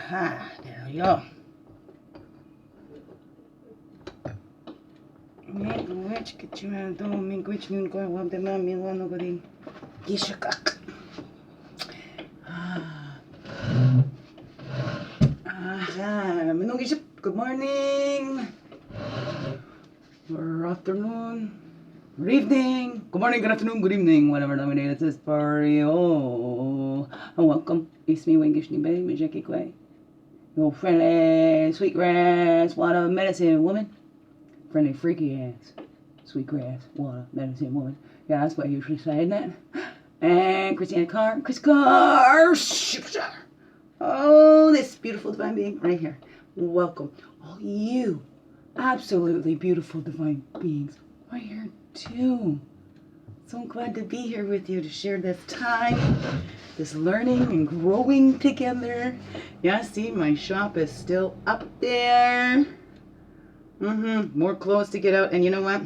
Aha, there we go. Minkwich, get you out of minkwich, nun go up the mammy one over the gishakak. Good morning, or afternoon, good evening, good morning, good afternoon, good evening, whatever nominated it is for you. And welcome, it's me, Wingishni Bay, Mijeki Kway, your friendly sweetgrass water medicine woman. Friendly freaky ass sweetgrass water medicine woman. Yeah, that's what I usually say, isn't it? And Christianna Chris Carr. Oh, this beautiful divine being right here. Welcome, all you absolutely beautiful divine beings right here too. So glad to be here with you to share this time, this learning and growing together. Yeah, see, my shop is still up there. More clothes to get out, and you know what?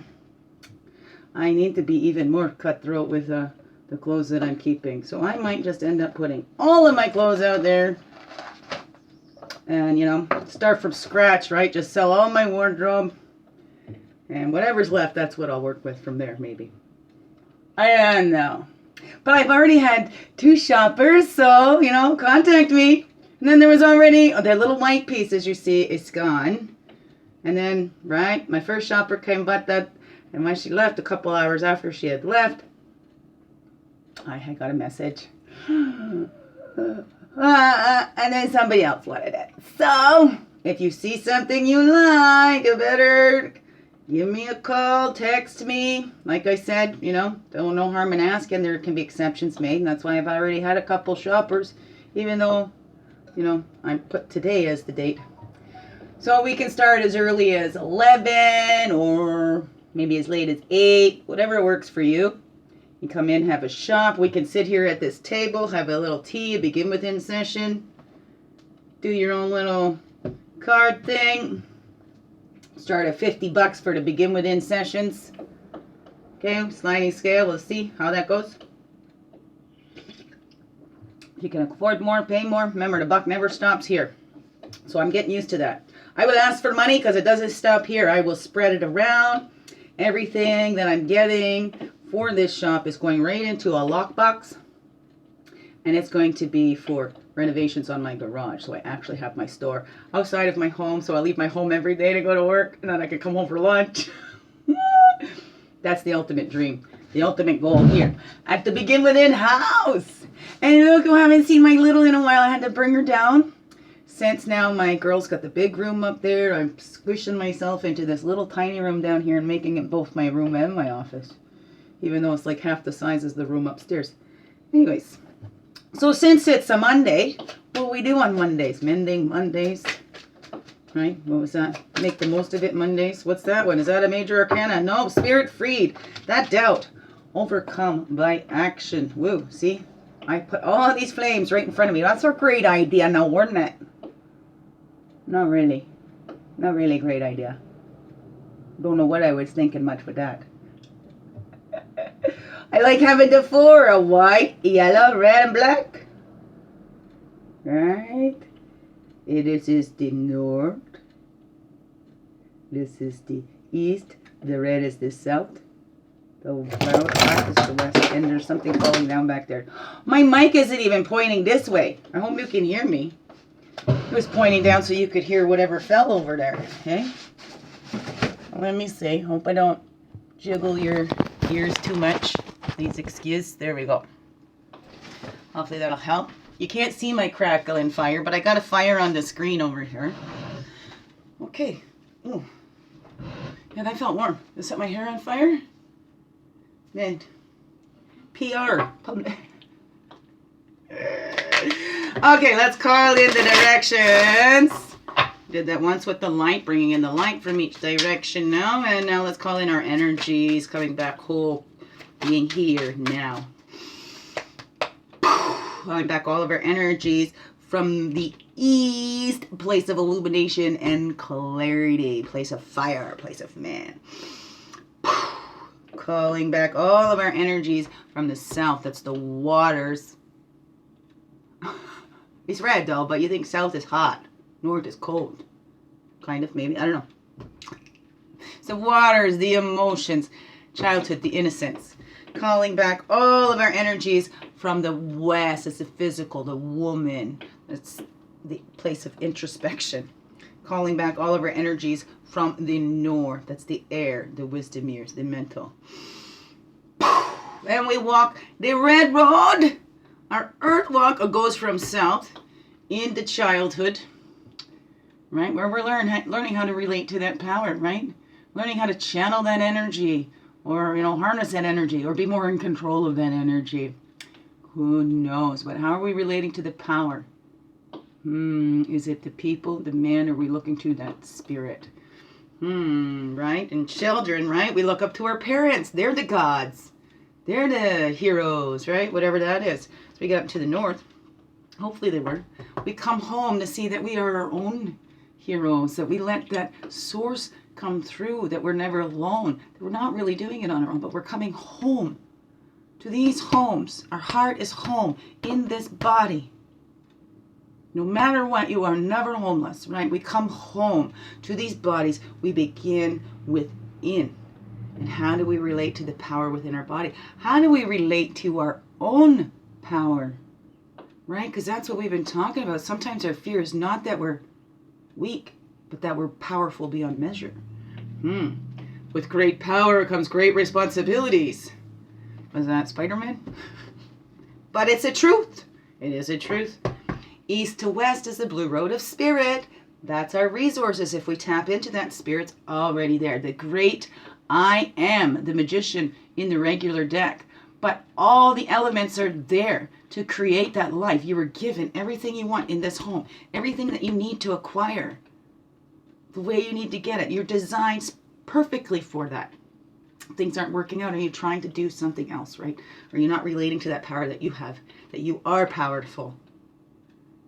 I need to be even more cutthroat with the clothes that I'm keeping. So I might just end up putting all of my clothes out there and, you know, start from scratch, right? Just sell all my wardrobe, and whatever's left, that's what I'll work with from there, maybe. I don't know. But I've already had 2 shoppers, so, you know, contact me. And then there was already, that little white piece, as you see, is gone. And then, right, my first shopper came but that, and when she left, a couple hours after she had left, I had got a message. And then somebody else wanted it. So, if you see something you like, you better give me a call, text me. Like I said, you know, no harm in asking. There can be exceptions made, and that's why I've already had a couple shoppers, even though, you know, I put today as the date. So we can start as early as 11 or maybe as late as 8, whatever works for you. You come in, have a shop. We can sit here at this table, have a little tea, begin with in session. Do your own little card thing. Start at $50 for the begin with in sessions. Okay, sliding scale. Let's see how that goes. If you can afford more, pay more. Remember, the buck never stops here. So I'm getting used to that. I will ask for money because it doesn't stop here. I will spread it around. Everything that I'm getting for this shop is going right into a lockbox. And it's going to be for renovations on my garage. So I actually have my store outside of my home. So I leave my home every day to go to work. And then I can come home for lunch. That's the ultimate dream. The ultimate goal here at the Begin Within house. And look, I haven't seen my little in a while. I had to bring her down. Since now my girl's got the big room up there, I'm squishing myself into this little tiny room down here and making it both my room and my office. Even though it's like half the size as the room upstairs. Anyways, so since it's a Monday, what do we do on Mondays? Mending Mondays. Right? What was that? Make the most of it Mondays. What's that one? Is that a major arcana? No, spirit freed. That doubt. Overcome by action. Woo, see? I put all these flames right in front of me. That's a great idea now, wasn't it? Not really. Not really a great idea. Don't know what I was thinking much with that. I like having the 4, a white, yellow, red, and black. Right? This is the north. This is the east. The red is the south. The black is the west. And there's something falling down back there. My mic isn't even pointing this way. I hope you can hear me. It was pointing down so you could hear whatever fell over there. Okay? Let me see. Hope I don't jiggle your ears too much. Please excuse. There we go. Hopefully that'll help. You can't see my crackle and fire, but I got a fire on the screen over here. Okay. Ooh. Yeah, that felt warm. Did I set my hair on fire? Then PR. Public. Okay, let's call in the directions. Did that once with the light, bringing in the light from each direction now. And now let's call in our energies, coming back whole, being here now. Calling back all of our energies from the east, place of illumination and clarity, place of fire, place of man. Calling back all of our energies from the south, that's the waters. It's red though, but you think south is hot. North is cold. Kind of, maybe. I don't know. So waters, the emotions, childhood, the innocence. Calling back all of our energies from the west. It's the physical, the woman. It's the place of introspection. Calling back all of our energies from the north. That's the air, the wisdom ears, the mental. And we walk the red road. Our earth walk goes from south into childhood, right? Where we're learning how to relate to that power, right? Learning how to channel that energy, or, harness that energy, or be more in control of that energy. Who knows? But how are we relating to the power? Is it the people, the man, or are we looking to that spirit? Right? And children, right? We look up to our parents. They're the gods. They're the heroes, right? Whatever that is. So we get up to the north. Hopefully they were. We come home to see that we are our own heroes, that we let that source come through, that we're never alone, that we're not really doing it on our own, but we're coming home to these homes. Our heart is home in this body. No matter what, you are never homeless, right? We come home to these bodies. We begin within. And how do we relate to the power within our body? How do we relate to our own power? Right? Because that's what we've been talking about. Sometimes our fear is not that we're weak, but that we're powerful beyond measure. With great power comes great responsibilities. Was that Spider-Man? But it's a truth. It is a truth. East to west is the blue road of spirit. That's our resources. If we tap into that, spirit's already there. The great I am, the magician in the regular deck. But all the elements are there to create that life. You were given everything you want in this home. Everything that you need to acquire. The way you need to get it. You're designed perfectly for that. Things aren't working out. Are you trying to do something else, right? Are you not relating to that power that you have? That you are powerful.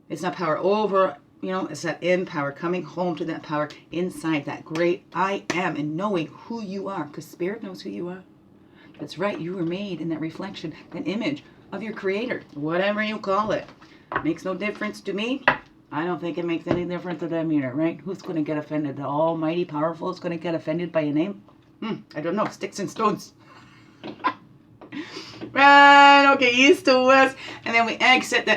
It's not power over, it's that in power. Coming home to that power inside, that great I am, and knowing who you are. Because spirit knows who you are. That's right. You were made in that reflection, that image of your creator. Whatever you call it. Makes no difference to me. I don't think it makes any difference to them either, right? Who's going to get offended? The almighty powerful is going to get offended by a name? I don't know. Sticks and stones. Right. Okay. East to west. And then we exit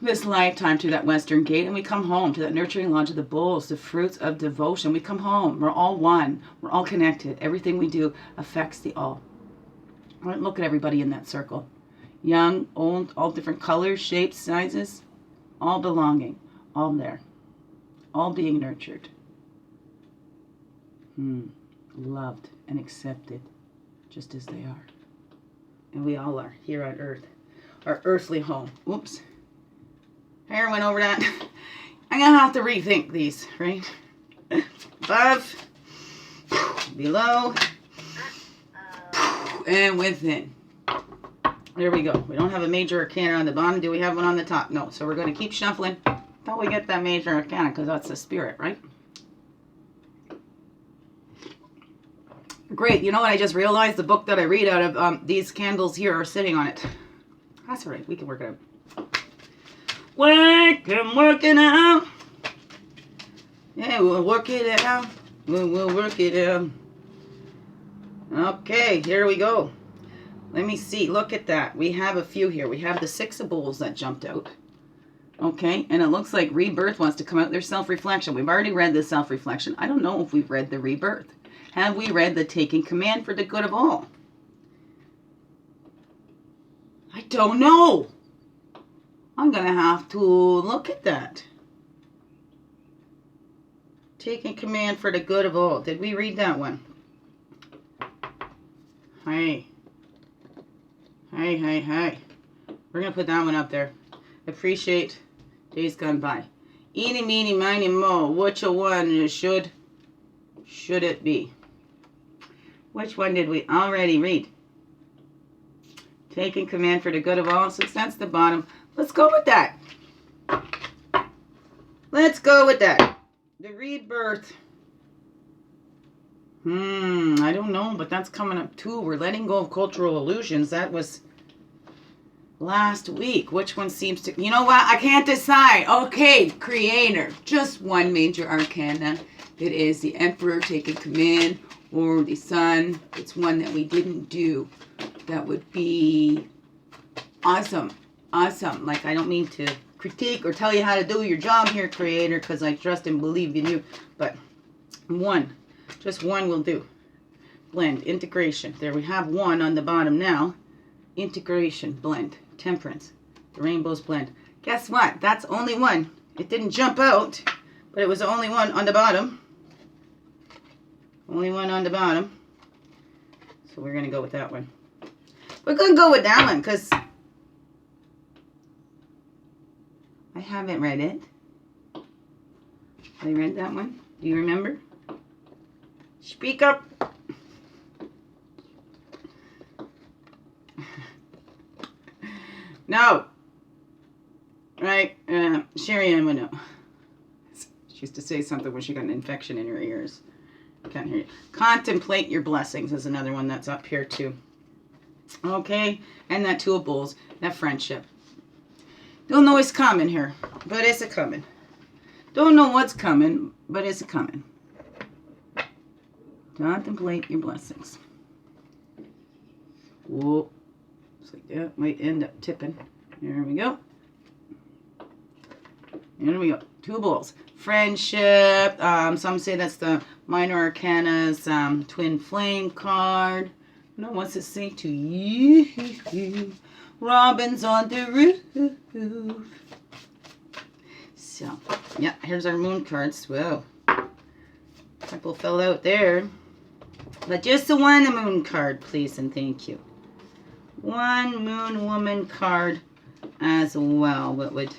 this lifetime to that western gate, and we come home to that nurturing lodge of the bulls, the fruits of devotion. We come home. We're all one. We're all connected. Everything we do affects the all. Right, look at everybody in that circle. Young, old, all different colors, shapes, sizes, all belonging, all there, all being nurtured. Loved and accepted just as they are. And we all are here on earth. Our earthly home. Oops. Hair went over that. I'm going to have to rethink these, right? Above, below, and within. There we go. We don't have a major arcana on the bottom. Do we have one on the top? No. So we're going to keep shuffling until we get that major arcana, because that's the spirit, right? Great. You know what? I just realized the book that I read out of, these candles here are sitting on it. That's all right. We can work it out. Working out. Yeah, we'll work it out. We'll work it out. Okay, here we go. Let me see. Look at that. We have a few here. We have the Six of Bowls that jumped out. Okay, and it looks like rebirth wants to come out. There's self-reflection. We've already read the self-reflection. I don't know if we've read the rebirth. Have we read the taking command for the good of all? I don't know. I'm going to have to look at that. Taking command for the good of all. Did we read that one? Hey. Hey. We're going to put that one up there. Appreciate days gone by. Eeny, meeny, miny, mo. Which one should it be? Which one did we already read? Taking command for the good of all. Since that's the bottom, let's go with that. Let's go with that. The rebirth. I don't know, but that's coming up too. We're letting go of cultural illusions. That was last week. Which one seems to... You know what? I can't decide. Okay, Creator. Just one major arcana. It is the Emperor taking command or the Sun. It's one that we didn't do. That would be awesome. Awesome. Like, I don't mean to critique or tell you how to do your job here, Creator, because I trust and believe in you. But one. Just one will do. Blend. Integration. There we have one on the bottom now. Integration. Blend. Temperance. The rainbows blend. Guess what? That's only one. It didn't jump out, but it was the only one on the bottom. Only one on the bottom. So we're going to go with that one. We're going to go with that one because I haven't read it. I read that one. Do you remember? Speak up. No. Right. Sherry Ann would know. She used to say something when she got an infection in her ears. I can't hear you. Contemplate your blessings is another one that's up here too. Okay. And that Two of Bowls. That friendship. Don't know it's coming here, but it's a coming. Don't know what's coming, but it's a coming. Contemplate your blessings. Whoa. Looks like that might end up tipping. There we go. There we go. Two Bowls. Friendship. Some say that's the Minor Arcana's Twin Flame card. No, what's it say to you? Robins on the roof. So, yeah, here's our moon cards. Whoa. Couple fell out there. But just the one moon card, please and thank you. One moon woman card as well. What would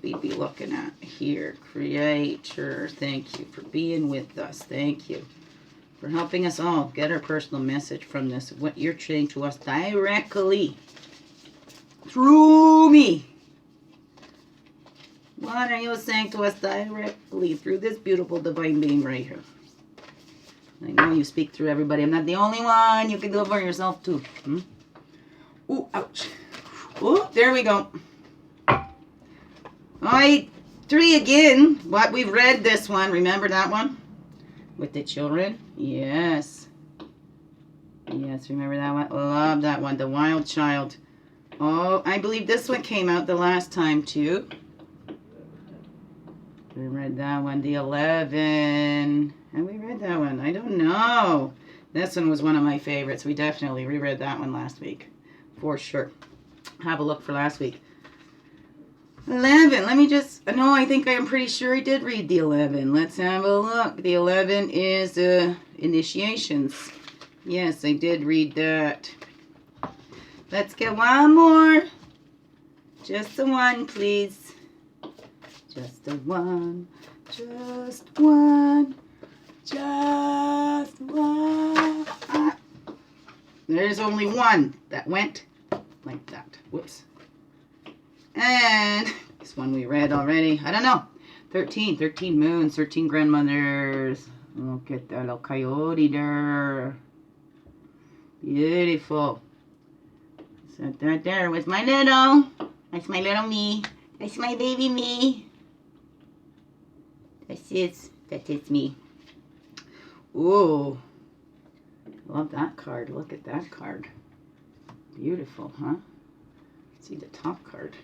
we be looking at here? Creator, thank you for being with us. Thank you for helping us all get our personal message from this. What you're saying to us directly through me. What are you saying to us directly through this beautiful divine being right here? I know you speak through everybody. I'm not the only one. You can do it for yourself too. Ooh, ouch. Ooh, there we go. All right, 3 again. What we've read this one. Remember that one? With the children? Yes. Yes, remember that one? Love that one. The Wild Child. Oh, I believe this one came out the last time too. We read that one. The 11. And we read that one. I don't know. This one was one of my favorites. We definitely reread that one last week. For sure. Have a look for last week. 11. Let me just... No, I think I'm pretty sure I did read the 11. Let's have a look. The 11 is initiations. Yes, I did read that. Let's get one more. Just the one, please. Just the one. Just one. Just one. There's only one that went like that. Whoops. And this one we read already. I don't know. 13 moons, 13 grandmothers. Look at that little coyote there. Beautiful. Set that there with my little. That's my little me. That's my baby me. That is me. Ooh. Love that card. Look at that card. Beautiful, huh? Let's see the top card.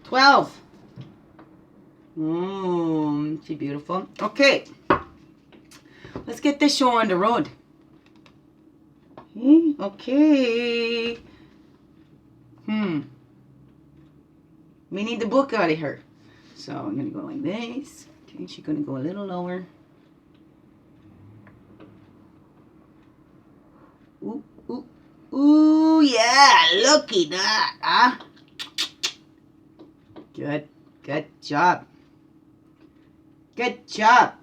12. She beautiful. Okay. Let's get this show on the road. Okay. We need the book out of her. So I'm going to go like this. Okay, she's going to go a little lower. Ooh, ooh, ooh, yeah, looky that, huh? Good job. Good job.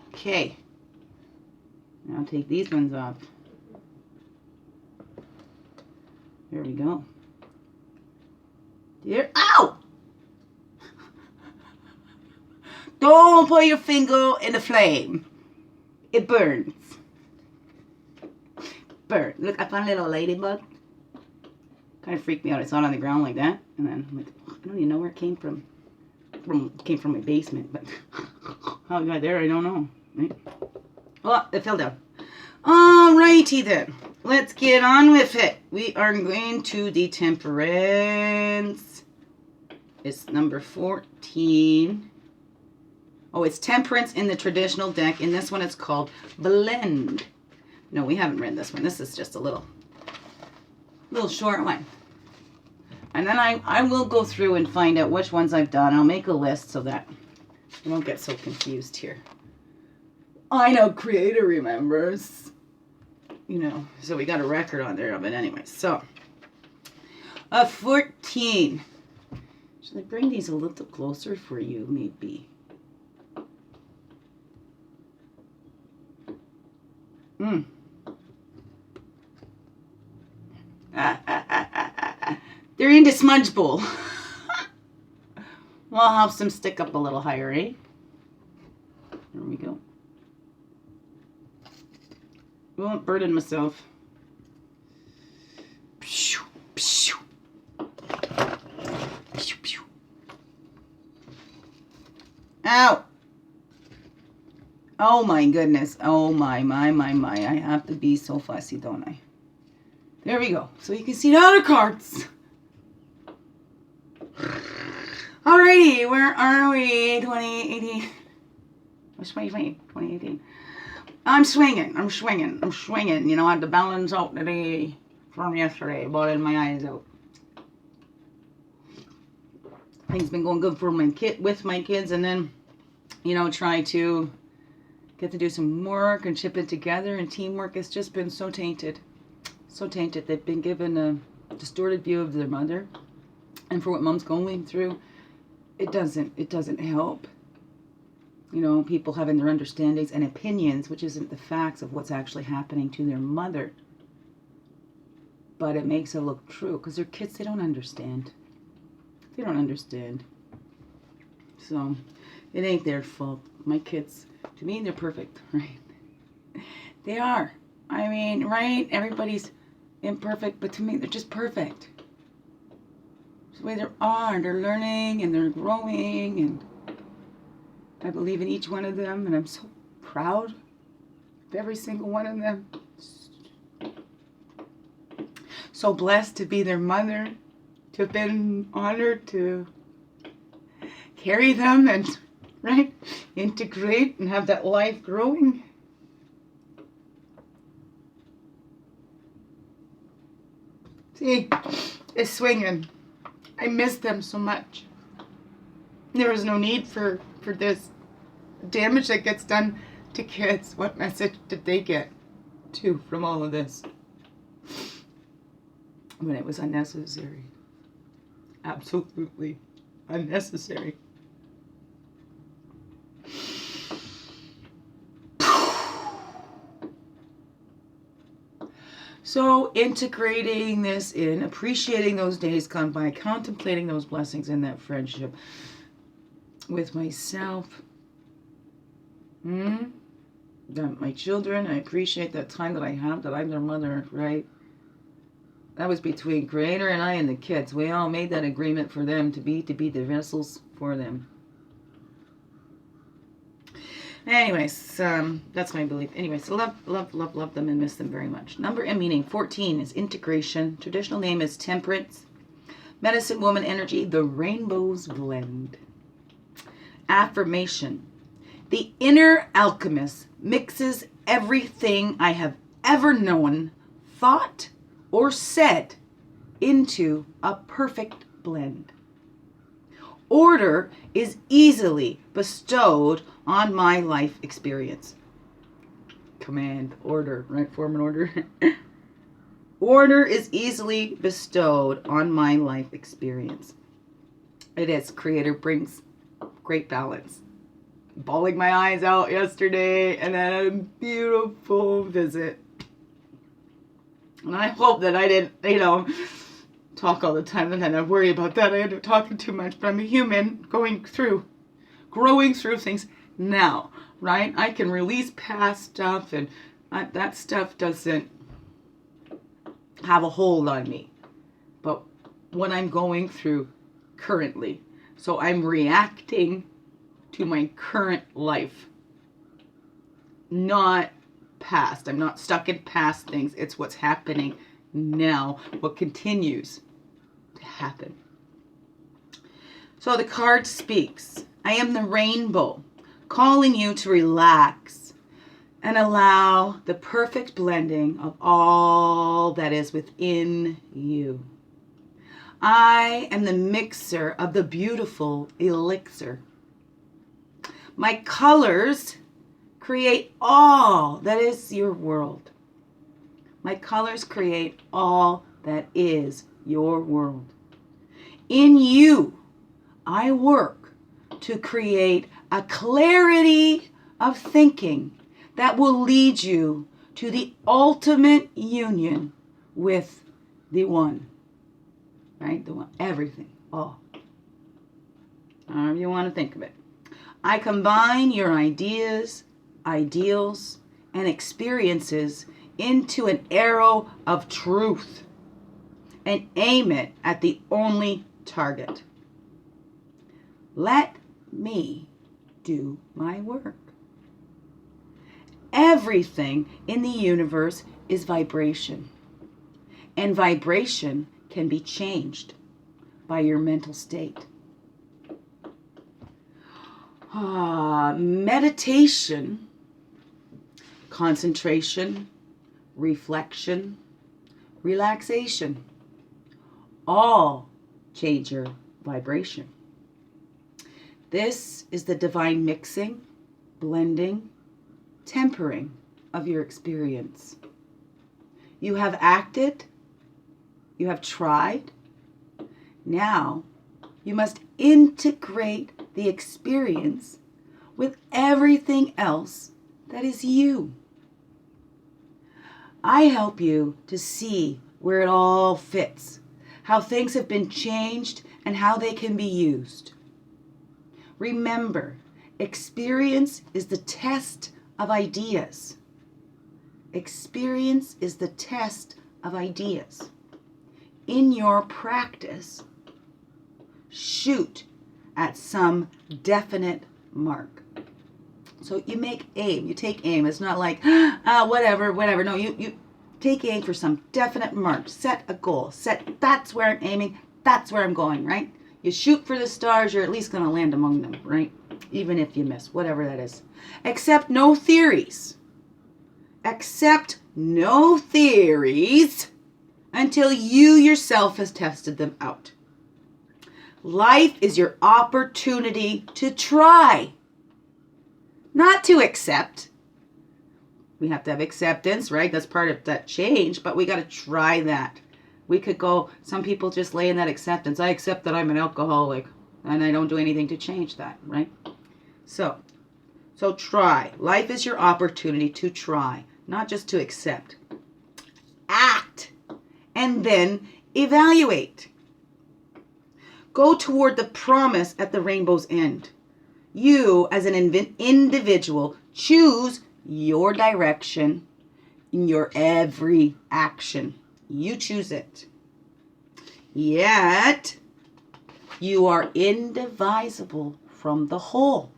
Okay. Now take these ones off. There we go. There, ow! Don't put your finger in the flame. It burns. bird. Look, I found a little ladybug. Kind of freaked me out. I saw it on the ground like that. And then I'm like, I don't even know where it came from. It came from my basement. But how it got there, I don't know. Right? Oh, it fell down. Alrighty then. Let's get on with it. We are going to the temperance. It's number 14. Oh, it's temperance in the traditional deck. In this one, it's called blend. No, we haven't read this one. This is just a little short one. And then I will go through and find out which ones I've done. I'll make a list so that I won't get so confused here. I know Creator remembers. You know, so we got a record on there of it anyway. So, 14. Should I bring these a little closer for you, maybe? They're into Smudge Bowl. Well, I'll have some stick up a little higher, eh? There we go. Won't burden myself. Ow! Oh my goodness. Oh my. I have to be so fussy, don't I? There we go. So you can see the other cards. Alrighty, where are we? 2018. What's 2020? 2018. I'm swinging. You know, I had to balance out today from yesterday, bawling my eyes out. Things been going good for with my kids, and then, you know, try to get to do some work and chip it together, and teamwork has just been so tainted. So tainted. They've been given a distorted view of their mother, and for what mom's going through, it doesn't help. You know, people having their understandings and opinions, which isn't the facts of what's actually happening to their mother. But it makes it look true, because their kids, they don't understand. They don't understand. So, it ain't their fault. My kids, to me, they're perfect, right? They are. I mean, right? Everybody's imperfect, but to me, they're just perfect. It's the way they are. They're learning, and they're growing, and I believe in each one of them, and I'm so proud of every single one of them. So blessed to be their mother, to have been honored to carry them and, right, integrate and have that life growing. See, it's swinging. I miss them so much. There was no need for this damage that gets done to kids. What message did they get, too, from all of this? When it was unnecessary. Absolutely unnecessary. So integrating this in, appreciating those days gone by, contemplating those blessings in that friendship with myself, that my children, I appreciate that time that I have, that I'm their mother, right? That was between Creator and I and the kids. We all made that agreement for them to be the vessels for them. Anyways, that's my belief. Anyways, love them and miss them very much. Number and meaning 14 is integration. Traditional name is temperance. Medicine woman energy, the rainbows blend. Affirmation. The inner alchemist mixes everything I have ever known, thought, or said into a perfect blend. Order is easily bestowed on my life experience. Command, order, right? Form and order. Order is easily bestowed on my life experience. It is. Creator brings great balance. Bawling my eyes out yesterday, and then a beautiful visit. And I hope that I didn't, talk all the time, and then I worry about that. I end up talking too much, but I'm a human growing through things now, right? I can release past stuff, and that stuff doesn't have a hold on me, but what I'm going through currently. So I'm reacting to my current life, not past. I'm not stuck in past things. It's what's happening now, what continues to happen. So the card speaks. I am the rainbow, calling you to relax and allow the perfect blending of all that is within you. I am the mixer of the beautiful elixir. My colors create all that is your world. My colors create all that is your world. In you, I work to create a clarity of thinking that will lead you to the ultimate union with the one. Right? The one, everything, all. However you want to think of it. I combine your ideas, ideals, and experiences into an arrow of truth and aim it at the only target. Let me do my work. Everything in the universe is vibration, and vibration can be changed by your mental state. Meditation, concentration, reflection, relaxation, all change your vibration. This is the divine mixing, blending, tempering of your experience. You have acted, you have tried. Now you must integrate the experience with everything else that is you. I help you to see where it all fits, how things have been changed, and how they can be used. Remember, experience is the test of ideas. Experience is the test of ideas. In your practice, shoot at some definite mark. So you make aim, you take aim. It's not like, whatever. No, you take aim for some definite mark. Set a goal. That's where I'm aiming, that's where I'm going, right? You shoot for the stars, you're at least going to land among them, right? Even if you miss, whatever that is. Accept no theories. Accept no theories until you yourself has tested them out. Life is your opportunity to try, not to accept. We have to have acceptance, right? That's part of that change, but we got to try that. We could go, some people just lay in that acceptance. I accept that I'm an alcoholic and I don't do anything to change that, right? So try. Life is your opportunity to try, not just to accept. Act and then evaluate. Go toward the promise at the rainbow's end. You, as an individual, choose your direction in your every action. You choose it. Yet, you are indivisible from the whole.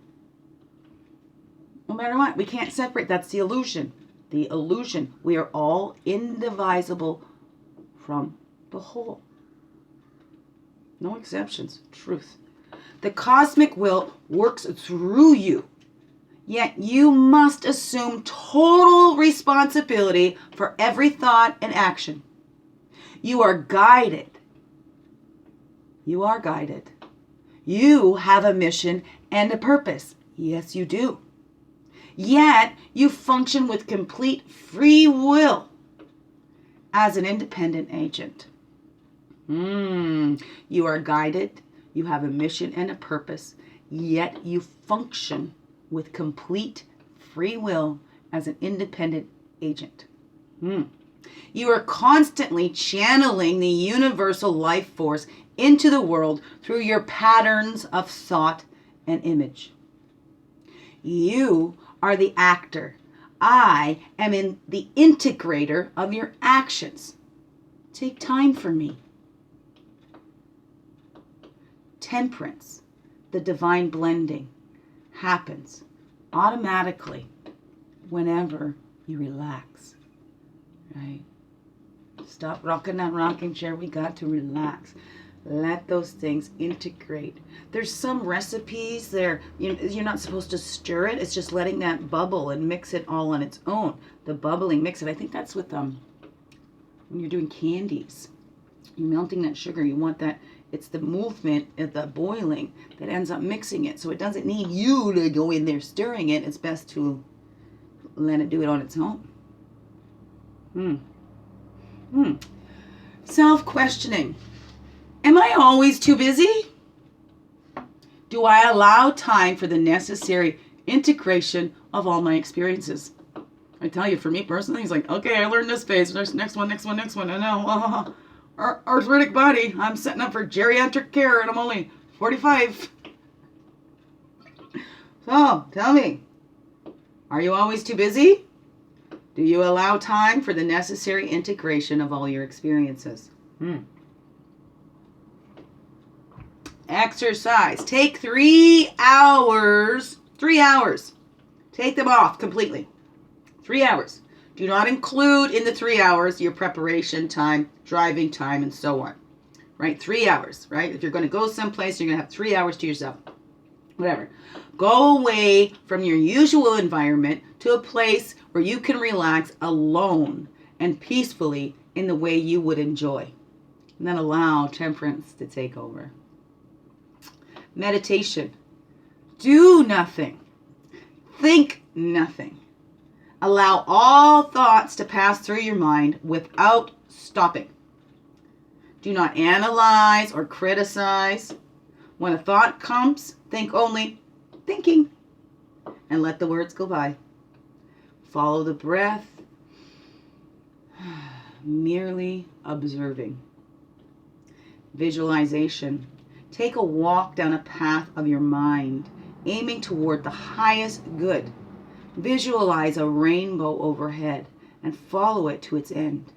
No matter what, we can't separate. That's the illusion. The illusion. We are all indivisible from the whole. No exceptions. Truth. The cosmic will works through you. Yet you must assume total responsibility for every thought and action. You are guided. You are guided. You have a mission and a purpose. Yes, you do. Yet you function with complete free will as an independent agent. You are guided. You have a mission and a purpose. Yet you function with complete free will as an independent agent. You are constantly channeling the universal life force into the world through your patterns of thought and image. You are the actor. I am the integrator of your actions. Take time for me. Temperance, the divine blending, happens automatically whenever you relax, right? Stop rocking that rocking chair. We got to relax. Let those things integrate. There's some recipes there, you're not supposed to stir it. It's just letting that bubble and mix it all on its own. The bubbling, mix it. I think that's with when you're doing candies. You're melting that sugar. You want that. It's the movement of the boiling that ends up mixing it. So it doesn't need you to go in there stirring it. It's best to let it do it on its own. Self-questioning. Am I always too busy? Do I allow time for the necessary integration of all my experiences? I tell you, for me personally, it's like, okay, I learned this phase. Next one. And now, arthritic body. I'm setting up for geriatric care, and I'm only 45. So, tell me, are you always too busy? Do you allow time for the necessary integration of all your experiences? Exercise. Take 3 hours. 3 hours. Take them off completely. 3 hours. Do not include in the 3 hours your preparation time, driving time, and so on. Right? 3 hours, right? If you're going to go someplace, you're going to have 3 hours to yourself. Whatever. Go away from your usual environment to a place where you can relax alone and peacefully in the way you would enjoy. And then allow temperance to take over. Meditation. Do nothing. Think nothing. Allow all thoughts to pass through your mind without stopping. Do not analyze or criticize. When a thought comes, think only thinking and let the words go by. Follow the breath, merely observing. Visualization. Take a walk down a path of your mind, aiming toward the highest good. Visualize a rainbow overhead and follow it to its end.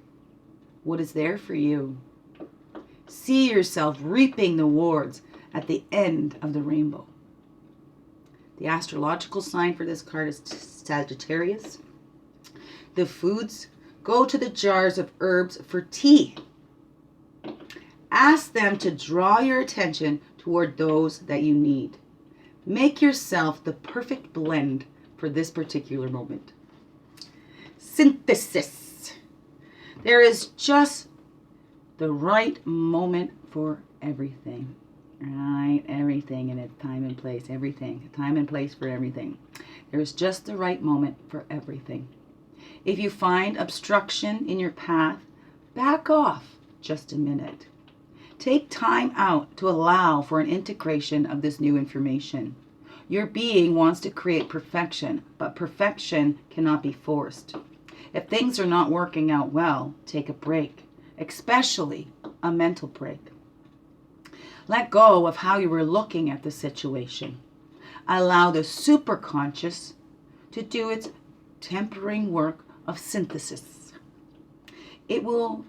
What is there for you? See yourself reaping the rewards at the end of the rainbow. The astrological sign for this card is Sagittarius. The foods. Go to the jars of herbs for tea. Ask them to draw your attention toward those that you need. Make yourself the perfect blend for this particular moment. Synthesis. There is just the right moment for everything. Right? Everything in its time and place. Everything. Time and place for everything. There is just the right moment for everything. If you find obstruction in your path, back off just a minute. Take time out to allow for an integration of this new information. Your being wants to create perfection, but perfection cannot be forced. If things are not working out well, take a break, especially a mental break. Let go of how you were looking at the situation. Allow the superconscious to do its tempering work of synthesis. It will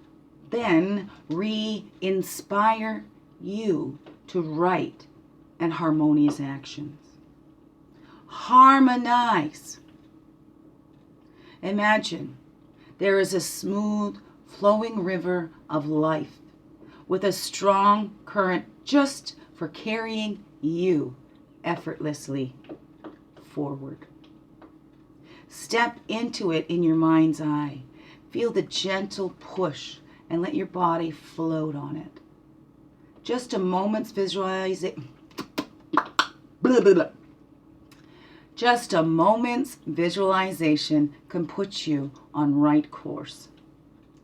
then re-inspire you to right and harmonious actions. Harmonize. Imagine there is a smooth flowing river of life with a strong current just for carrying you effortlessly forward. Step into it in your mind's eye. Feel the gentle push and let your body float on it. Just a moment's visualization. Just a moment's visualization can put you on right course.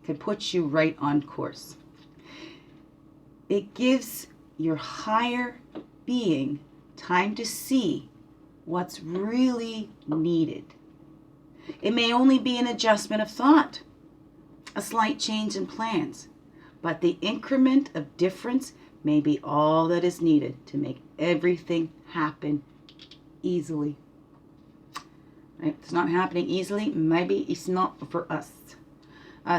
Can put you right on course. It gives your higher being time to see what's really needed. It may only be an adjustment of thought, a slight change in plans, but the increment of difference may be all that is needed to make everything happen easily. Right? If it's not happening easily, maybe it's not for us.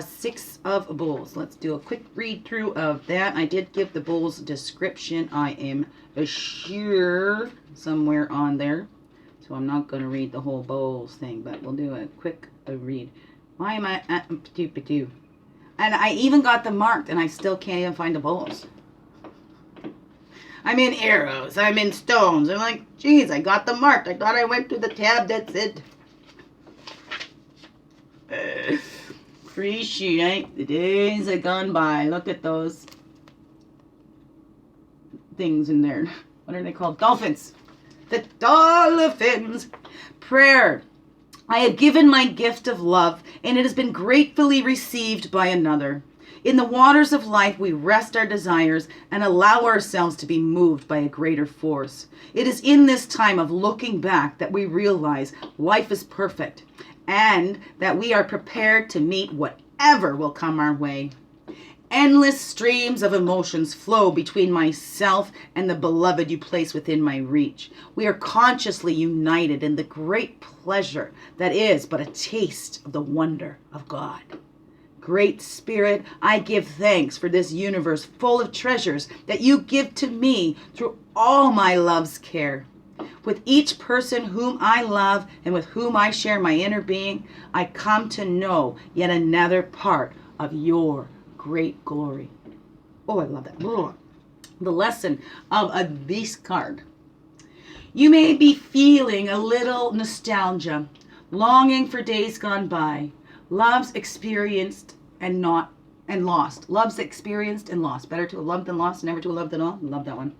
Six of Bowls. Let's do a quick read through of that. I did give the Bowls description, I am sure, somewhere on there. So I'm not going to read the whole Bowls thing, but we'll do a quick read. Why am I at and I even got them marked, and I still can't even find the Bowls. I'm in arrows. I'm in stones. I'm like, geez, I got them marked. I thought I went to the tab that said appreciate the days that gone by. Look at those things in there. What are they called? Dolphins. The dolphins. Prayer. I have given my gift of love, and it has been gratefully received by another. In the waters of life, we rest our desires and allow ourselves to be moved by a greater force. It is in this time of looking back that we realize life is perfect and that we are prepared to meet whatever will come our way. Endless streams of emotions flow between myself and the beloved you place within my reach. We are consciously united in the great pleasure that is but a taste of the wonder of God. Great Spirit, I give thanks for this universe full of treasures that you give to me through all my love's care. With each person whom I love and with whom I share my inner being, I come to know yet another part of your great glory. Oh, I love that. The lesson of this card. You may be feeling a little nostalgia, longing for days gone by, love's experienced and lost. Love's experienced and lost. Better to have loved than lost, never to have loved at all. Love that one.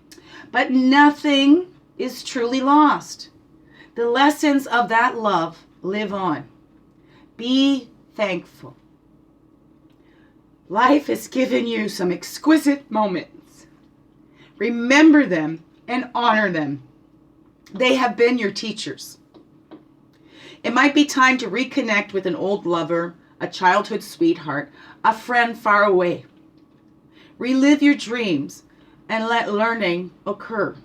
But nothing is truly lost. The lessons of that love live on. Be thankful. Life has given you some exquisite moments. Remember them and honor them. They have been your teachers. It might be time to reconnect with an old lover, a childhood sweetheart, a friend far away. Relive your dreams and let learning occur.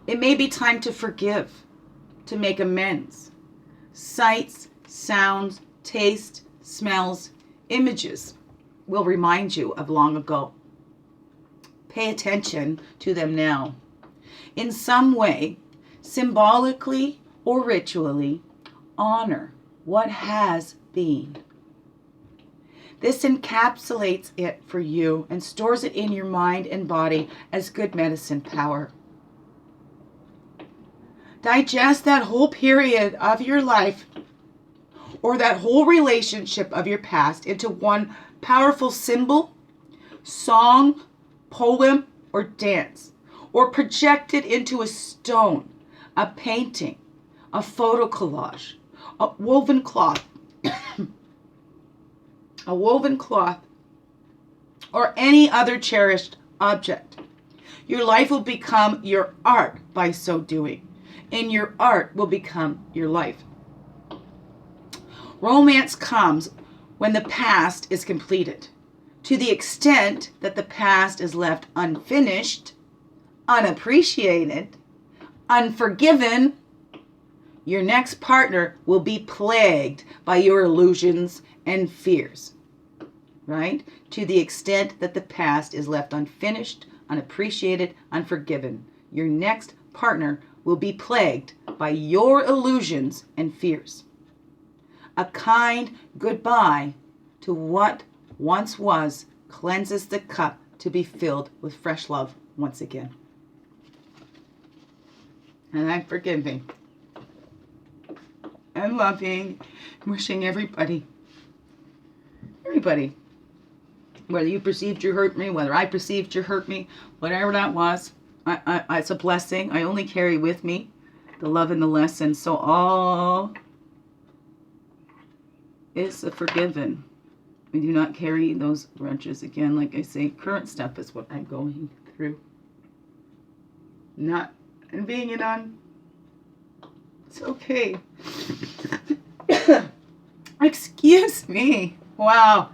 It may be time to forgive, to make amends. Sights, sounds, taste, smells, images will remind you of long ago. Pay attention to them now. In some way, symbolically or ritually, honor what has been. This encapsulates it for you and stores it in your mind and body as good medicine power. Digest that whole period of your life or that whole relationship of your past into one powerful symbol, song, poem, or dance, or project it into a stone, a painting, a photo collage, a woven cloth, or any other cherished object. Your life will become your art by so doing, and your art will become your life. Romance comes when the past is completed. To the extent that the past is left unfinished, unappreciated, unforgiven, your next partner will be plagued by your illusions and fears. Right? To the extent that the past is left unfinished, unappreciated, unforgiven, your next partner will be plagued by your illusions and fears. A kind goodbye to what once was cleanses the cup to be filled with fresh love once again. And I'm forgiving and loving, wishing everybody, whether you perceived you hurt me, whether I perceived you hurt me, whatever that was, it's a blessing. I only carry with me the love and the lesson. So all is forgiven. We do not carry those grudges again. Like I say, current stuff is what I'm going through. Not and being it on. It's okay. Excuse me. Wow.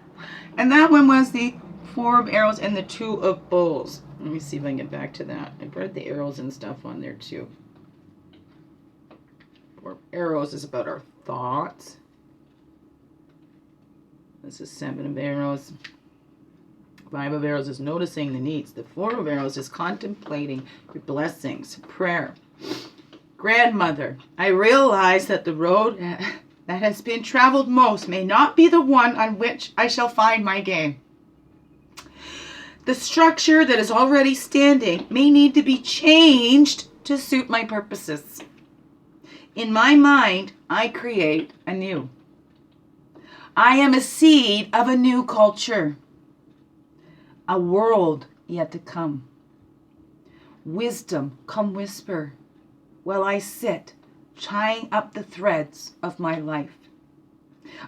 And that one was the 4 of Arrows and the 2 of Bowls. Let me see if I can get back to that. I read the arrows and stuff on there too. 4 of Arrows is about our thoughts. This is 7 of arrows. 5 of arrows is noticing the needs. The 4 of arrows is contemplating your blessings, prayer. Grandmother, I realize that the road that has been traveled most may not be the one on which I shall find my gain. The structure that is already standing may need to be changed to suit my purposes. In my mind, I create anew. I am a seed of a new culture, a world yet to come. Wisdom, come whisper, while I sit, tying up the threads of my life.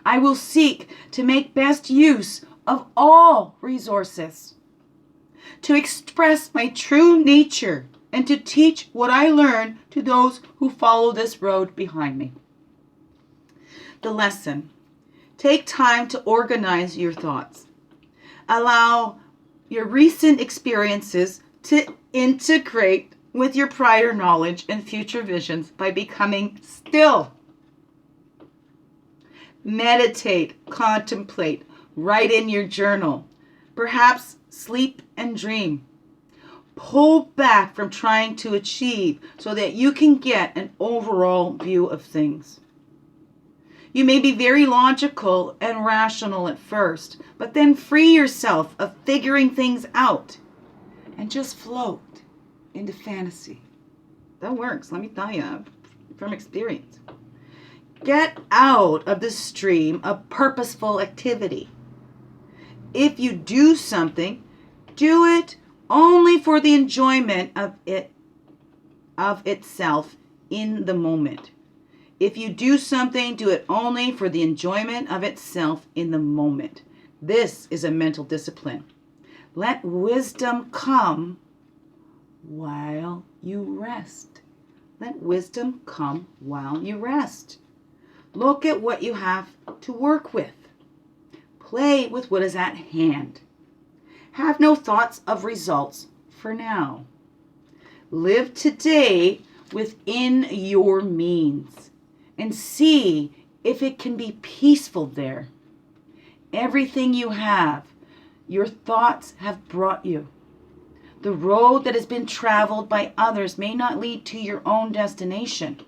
I will seek to make best use of all resources, to express my true nature, and to teach what I learn to those who follow this road behind me. The lesson. Take time to organize your thoughts. Allow your recent experiences to integrate with your prior knowledge and future visions by becoming still. Meditate, contemplate, write in your journal. Perhaps sleep and dream. Pull back from trying to achieve so that you can get an overall view of things. You may be very logical and rational at first, but then free yourself of figuring things out and just float into fantasy. That works, let me tell you, from experience. Get out of the stream of purposeful activity. If you do something, do it only for the enjoyment of itself in the moment. If you do something, do it only for the enjoyment of itself in the moment. This is a mental discipline. Let wisdom come while you rest. Let wisdom come while you rest. Look at what you have to work with. Play with what is at hand. Have no thoughts of results for now. Live today within your means and see if it can be peaceful there. Everything you have, your thoughts have brought you. The road that has been traveled by others may not lead to your own destination.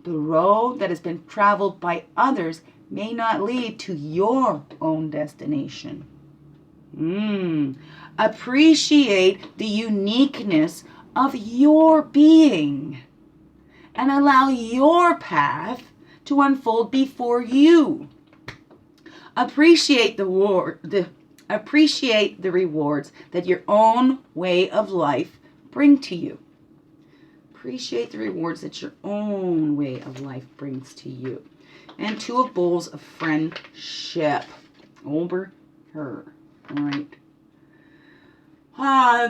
The road that has been traveled by others may not lead to your own destination. Appreciate the uniqueness of your being and allow your path to unfold before you. Appreciate the rewards that your own way of life bring to you. Appreciate the rewards that your own way of life brings to you. And 2 of bowls of friendship over her. All right.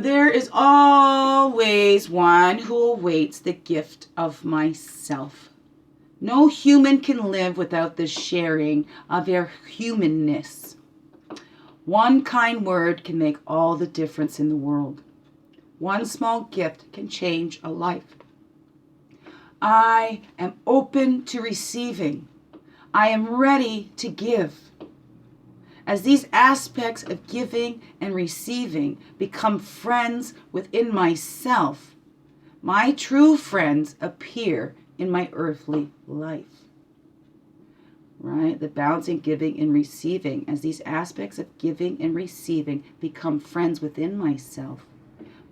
There is always one who awaits the gift of myself. No human can live without the sharing of their humanness. One kind word can make all the difference in the world. One small gift can change a life. I am open to receiving. I am ready to give. As these aspects of giving and receiving become friends within myself, my true friends appear in my earthly life. Right? The balancing, giving, and receiving. As these aspects of giving and receiving become friends within myself,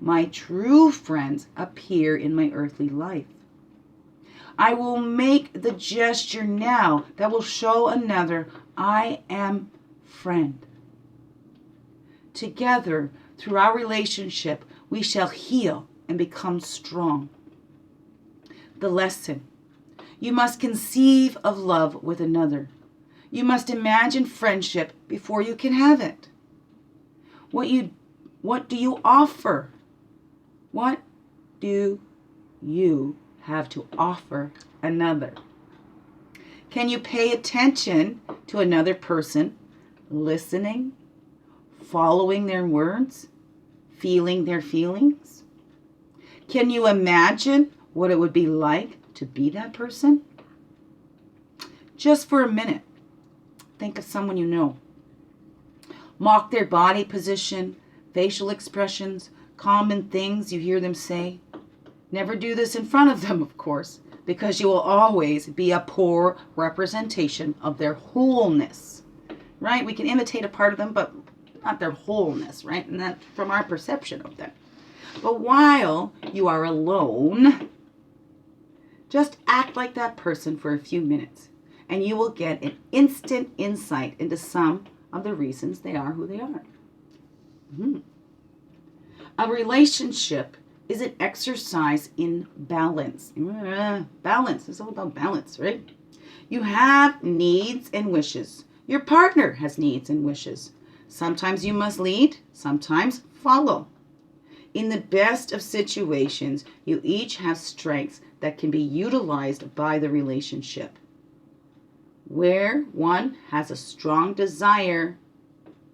my true friends appear in my earthly life. I will make the gesture now that will show another I am friend. Together, through our relationship, we shall heal and become strong. The lesson. You must conceive of love with another. You must imagine friendship before you can have it. What do you offer? What do you have to offer another? Can you pay attention to another person, listening, following their words, feeling their feelings? Can you imagine what it would be like to be that person? Just for a minute, Think of someone you know. Mock their body position, facial expressions, common things you hear them say. Never do this in front of them, of course, because you will always be a poor representation of their wholeness, right? We can imitate a part of them, but not their wholeness, right? And that's from our perception of them. But while you are alone, just act like that person for a few minutes, and you will get an instant insight into some of the reasons they are who they are. A relationship is an exercise in balance. Balance. It's all about balance, right? You have needs and wishes. Your partner has needs and wishes. Sometimes you must lead, sometimes follow. In the best of situations, you each have strengths that can be utilized by the relationship. Where one has a strong desire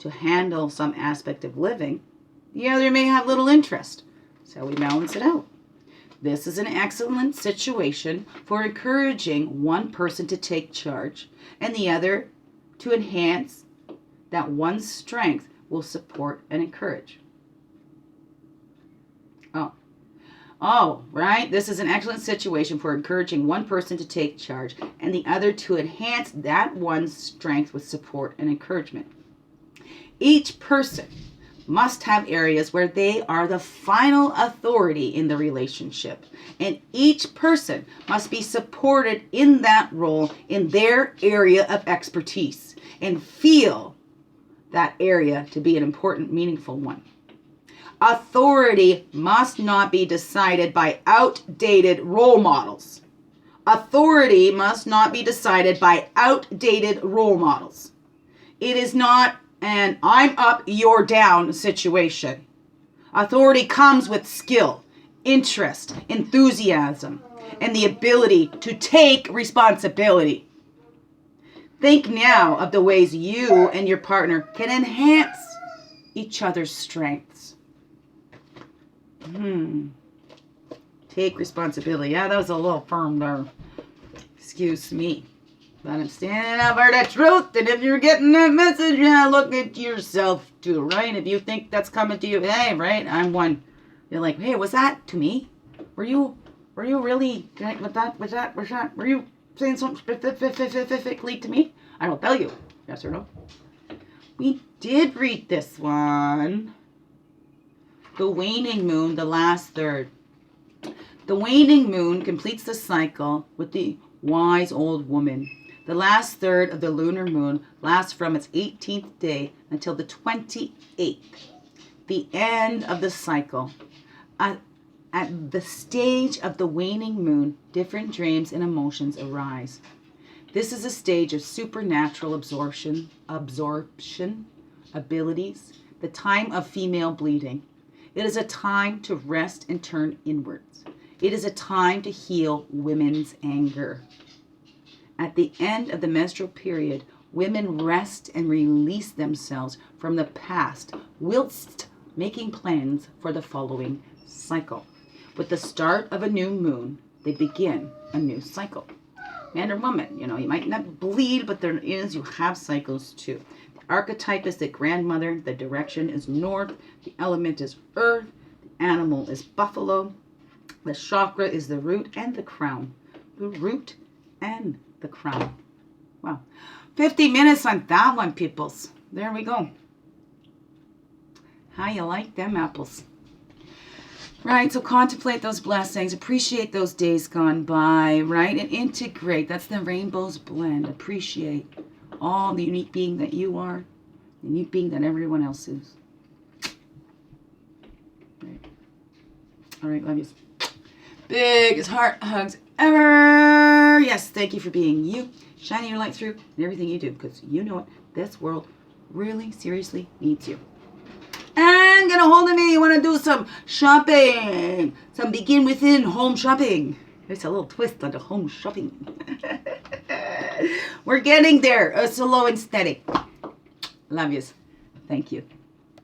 to handle some aspect of living, the other may have little interest. So we balance it out. This is an excellent situation for encouraging one person to take charge and the other to enhance that one's strength will support and encourage. Oh, right? This is an excellent situation for encouraging one person to take charge and the other to enhance that one's strength with support and encouragement. Each person must have areas where they are the final authority in the relationship, and each person must be supported in that role in their area of expertise and feel that area to be an important, meaningful one. Authority must not be decided by outdated role models. Authority must not be decided by outdated role models. It is not an I'm up, you're down situation. Authority comes with skill, interest, enthusiasm, and the ability to take responsibility. Think now of the ways you and your partner can enhance each other's strengths. Take responsibility. Yeah, that was a little firm there. Excuse me. But I'm standing up for the truth, and if you're getting that message, yeah, look at yourself too, right? If you think that's coming to you, hey, right, I'm one. You're like, hey, was that to me? Were you really, was that, were you saying something specifically to me? I will tell you, yes or no. We did read this one. The waning moon, the last third. The waning moon completes the cycle with the wise old woman. The last third of the lunar moon lasts from its 18th day until the 28th, the end of the cycle. At the stage of the waning moon, different dreams and emotions arise. This is a stage of supernatural absorption abilities, the time of female bleeding. It is a time to rest and turn inwards. It is a time to heal women's anger. At the end of the menstrual period, women rest and release themselves from the past whilst making plans for the following cycle. With the start of a new moon, they begin a new cycle. Man or woman, you might not bleed, but you have cycles too. The archetype is the grandmother, the direction is north, the element is earth, the animal is buffalo, the chakra is the root and the crown. The root and the crown. Wow. 50 minutes on that one, peoples. There we go. How you like them apples? Right, so contemplate those blessings, appreciate those days gone by, right, and integrate. That's the rainbow's blend. Appreciate all the unique being that you are, the unique being that everyone else is. Right. All right, love you. Biggest heart hugs ever. Yes, thank you for being you, shining your light through in everything you do, because you know it, this world really seriously needs you. And get a hold of me. You want to do some shopping. Some begin within home shopping. There's a little twist on the home shopping. We're getting there. Slow and steady. Love yous. Thank you.